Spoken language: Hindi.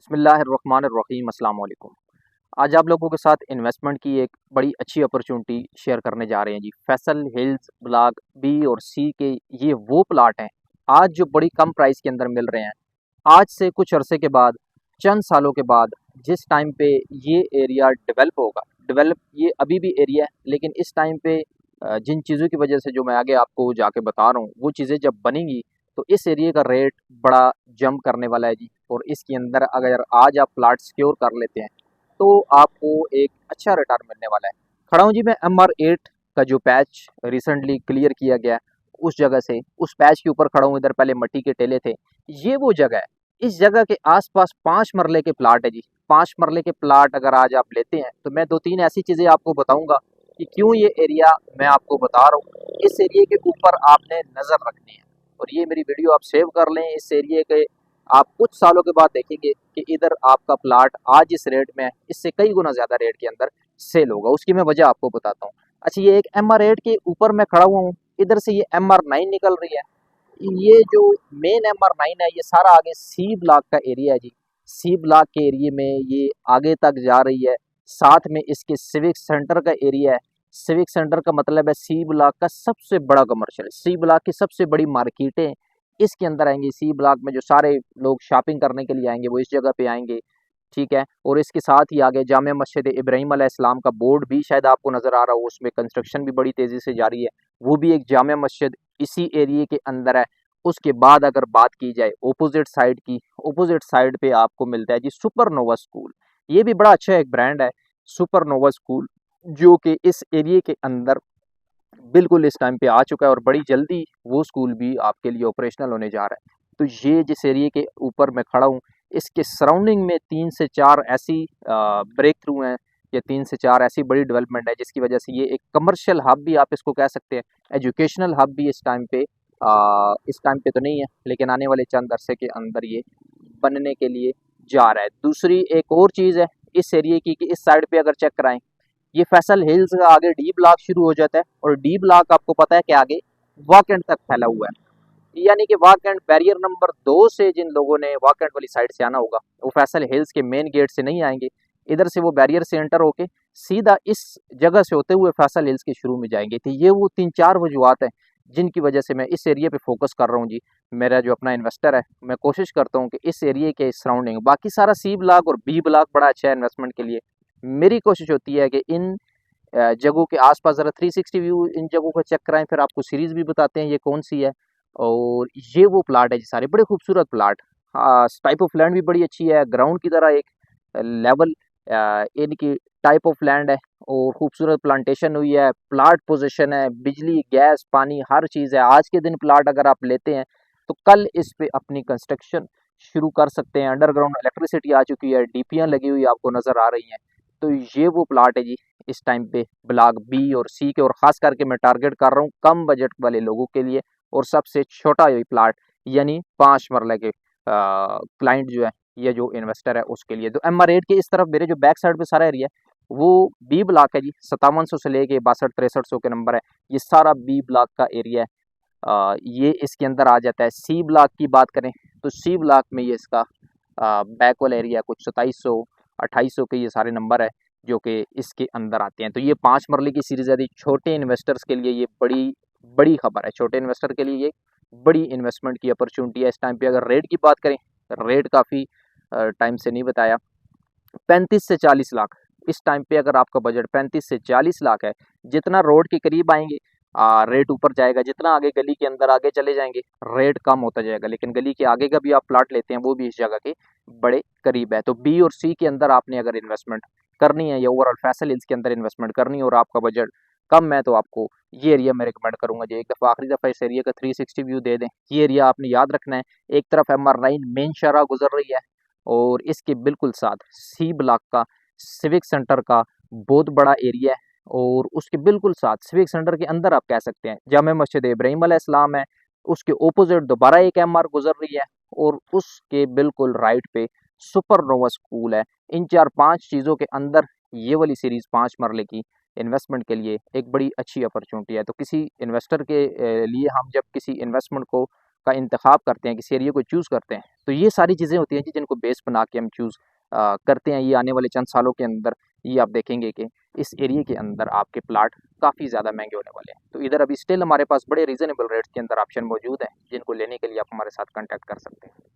बिस्मिल्लाहिर्रहमानिर्रहीम अस्सलाम वालेकुम। आज आप लोगों के साथ इन्वेस्टमेंट की एक बड़ी अच्छी अपॉर्चुनिटी शेयर करने जा रहे हैं जी। फैसल हिल्स ब्लॉक बी और सी के ये वो प्लाट हैं आज जो बड़ी कम प्राइस के अंदर मिल रहे हैं। आज से कुछ अरसे के बाद, चंद सालों के बाद, जिस टाइम पे ये एरिया डेवलप होगा, डेवलप ये अभी भी एरिया है, लेकिन इस टाइम पे जिन चीज़ों की वजह से जो मैं आगे आपको जाके बता रहा हूँ वो चीज़ें जब बनेंगी तो इस एरिया का रेट बड़ा जंप करने वाला है जी। और इसके अंदर अगर आज आप प्लाट सिक्योर कर लेते हैं तो आपको एक अच्छा रिटर्न मिलने वाला है। खड़ा हूँ जी मैं MR8 का जो पैच रिसेंटली क्लियर किया गया है, उस जगह से, उस पैच के ऊपर खड़ा हूँ। इधर पहले मट्टी के टेले थे, ये वो जगह है। इस जगह के आसपास 5 मरले के प्लाट है जी। 5 मरले के प्लाट अगर आज आप लेते हैं तो मैं 2-3 ऐसी चीज़ें आपको बताऊंगा कि क्यों ये एरिया मैं आपको बता रहा हूँ। इस एरिया के ऊपर आपने नज़र रखनी है और ये मेरी वीडियो आप सेव कर लें। इस एरिया के आप कुछ सालों के बाद देखेंगे कि इधर आपका प्लाट आज इस रेट में है, इससे कई गुना ज़्यादा रेट के अंदर सेल होगा। उसकी मैं वजह आपको बताता हूँ। अच्छा, ये एक MR8 के ऊपर मैं खड़ा हुआ हूँ, इधर से ये MR9 निकल रही है। ये जो मेन MR9 है, ये सारा आगे सी ब्लॉक का एरिया है जी। सी ब्लॉक के एरिया में ये आगे तक जा रही है। साथ में इसके सिविक सेंटर का एरिया है। सिविक सेंटर का मतलब है सी ब्लॉक का सबसे बड़ा कमर्शियल, सी ब्लॉक की सबसे बड़ी मार्केटें इसके अंदर आएंगी। सी ब्लॉक में जो सारे लोग शॉपिंग करने के लिए आएंगे वो इस जगह पे आएंगे, ठीक है। और इसके साथ ही आगे जामे मस्जिद इब्राहिम अलैहिस्सलाम का बोर्ड भी शायद आपको नज़र आ रहा हो, उसमें कंस्ट्रक्शन भी बड़ी तेज़ी से जारी है। वो भी एक जामे मस्जिद इसी एरिए के अंदर है। उसके बाद अगर बात की जाए ओपोजिट साइड की, ओपोजिट साइड पे आपको मिलता है जी सुपरनोवा स्कूल। ये भी बड़ा अच्छा एक ब्रांड है, सुपरनोवा स्कूल, जो कि इस एरिए के अंदर बिल्कुल इस टाइम पे आ चुका है और बड़ी जल्दी वो स्कूल भी आपके लिए ऑपरेशनल होने जा रहा है। तो ये जिस एरिए के ऊपर मैं खड़ा हूँ, इसके सराउंडिंग में 3 से 4 ऐसी ब्रेक थ्रू हैं, या 3 से 4 ऐसी बड़ी डेवलपमेंट है जिसकी वजह से ये एक कमर्शियल हब भी आप इसको कह सकते हैं, एजुकेशनल हब भी इस टाइम पे तो नहीं है, लेकिन आने वाले चंद अरसे के अंदर ये बनने के लिए जा रहा है। दूसरी एक और चीज़ है इस एरिए की कि इस साइड पे अगर चेक कराएं, ये फैसल हिल्स का आगे डी ब्लॉक शुरू हो जाता है और डी ब्लॉक आपको पता है कि आगे वाकएंड तक फैला हुआ है। यानी कि वाकएंड बैरियर नंबर 2 से जिन लोगों ने वाकएंड वाली साइड से आना होगा वो फैसल हिल्स के मेन गेट से नहीं आएंगे, इधर से वो बैरियर से एंटर होके सीधा इस जगह से होते हुए फैसल हिल्स के शुरू में जाएंगे। तो ये वो 3-4 वजूहत हैं जिनकी वजह से मैं इस एरिया पे फोकस कर रहा हूँ जी। मेरा जो अपना इन्वेस्टर है, मैं कोशिश करता हूँ कि इस एरिया के सराउंडिंग, बाकी सारा सी ब्लॉक और बी ब्लॉक बड़ा अच्छा है इन्वेस्टमेंट के लिए। मेरी कोशिश होती है कि इन जगहों के आसपास ज़रा 360 व्यू इन जगहों को चेक कराएं, फिर आपको सीरीज़ भी बताते हैं ये कौन सी है। और ये वो प्लाट है जी, सारे बड़े खूबसूरत प्लाट। टाइप ऑफ लैंड भी बड़ी अच्छी है, ग्राउंड की तरह एक लेवल इनकी टाइप ऑफ लैंड है और खूबसूरत प्लांटेशन हुई है। प्लाट पोजीशन है, बिजली गैस पानी हर चीज़ है। आज के दिन प्लाट अगर आप लेते हैं तो कल इस पे अपनी कंस्ट्रक्शन शुरू कर सकते हैं। अंडरग्राउंड इलेक्ट्रिसिटी आ चुकी है, डीपीयाँ लगी हुई आपको नज़र आ रही हैं। तो ये वो प्लाट है जी इस टाइम पे ब्लॉक बी और सी के, और ख़ास करके मैं टारगेट कर रहा हूँ कम बजट वाले लोगों के लिए और सबसे छोटा ये प्लाट यानी 5 मरले के क्लाइंट जो है, ये जो इन्वेस्टर है उसके लिए। तो MR8 के इस तरफ मेरे जो बैक साइड पे सारा एरिया है वो बी ब्लॉक है जी। 5700 से लेके 62-6300 के नंबर है, ये सारा बी ब्लॉक का एरिया है। ये इसके अंदर आ जाता है। सी ब्लॉक की बात करें तो सी ब्लॉक में ये इसका बैक वाला एरिया कुछ 2700-2800 के ये सारे नंबर है जो कि इसके अंदर आते हैं। तो ये 5 मरले की सीरीज है। छोटे इन्वेस्टर्स के लिए ये बड़ी बड़ी खबर है, छोटे इन्वेस्टर के लिए ये बड़ी इन्वेस्टमेंट की अपॉर्चुनिटी है इस टाइम पे। अगर रेट की बात करें, रेट काफ़ी टाइम से नहीं बताया, 35 से 40 लाख इस टाइम पे। अगर आपका बजट 35 से 40 लाख है, जितना रोड के करीब आएंगे रेट ऊपर जाएगा, जितना आगे गली के अंदर आगे चले जाएंगे रेट कम होता जाएगा। लेकिन गली के आगे का भी आप प्लाट लेते हैं वो भी इस जगह के बड़े करीब है। तो बी और सी के अंदर आपने अगर इन्वेस्टमेंट करनी है या ओवरऑल फैसल हिल्स के अंदर इन्वेस्टमेंट करनी है और आपका बजट कम है तो आपको ये एरिया मैं रिकमेंड करूंगा जी। एक दफ़ा आखिरी दफ़ा इस एरिया का 360 व्यू दे दें। ये एरिया आपने याद रखना है, एक तरफ MR9 मेन शाहराह गुजर रही है और इसके बिल्कुल साथ सी ब्लॉक का सिविक सेंटर का बहुत बड़ा एरिया है और उसके बिल्कुल साथ सिविक सेंटर के अंदर आप कह सकते हैं जामे मस्जिद इब्राहिम अलैहिस्सलाम है। उसके ओपोजिट दोबारा एक MR गुजर रही है और उसके बिल्कुल राइट पे सुपरनोवा स्कूल है। इन 4-5 चीज़ों के अंदर ये वाली सीरीज़ 5 मरले की इन्वेस्टमेंट के लिए एक बड़ी अच्छी अपॉर्चुनिटी है। तो किसी इन्वेस्टर के लिए हम जब किसी इन्वेस्टमेंट को का इंतखाब करते हैं, किसी एरिया को चूज़ करते हैं, तो ये सारी चीज़ें होती हैं जी जिनको बेस बना के हम चूज़ करते हैं। ये आने वाले चंद सालों के अंदर ये आप देखेंगे कि इस एरिया के अंदर आपके प्लाट काफ़ी ज़्यादा महंगे होने वाले हैं। तो इधर अभी स्टिल हमारे पास बड़े रीज़नेबल रेट्स के अंदर ऑप्शन मौजूद हैं, जिनको लेने के लिए आप हमारे साथ कॉन्टैक्ट कर सकते हैं।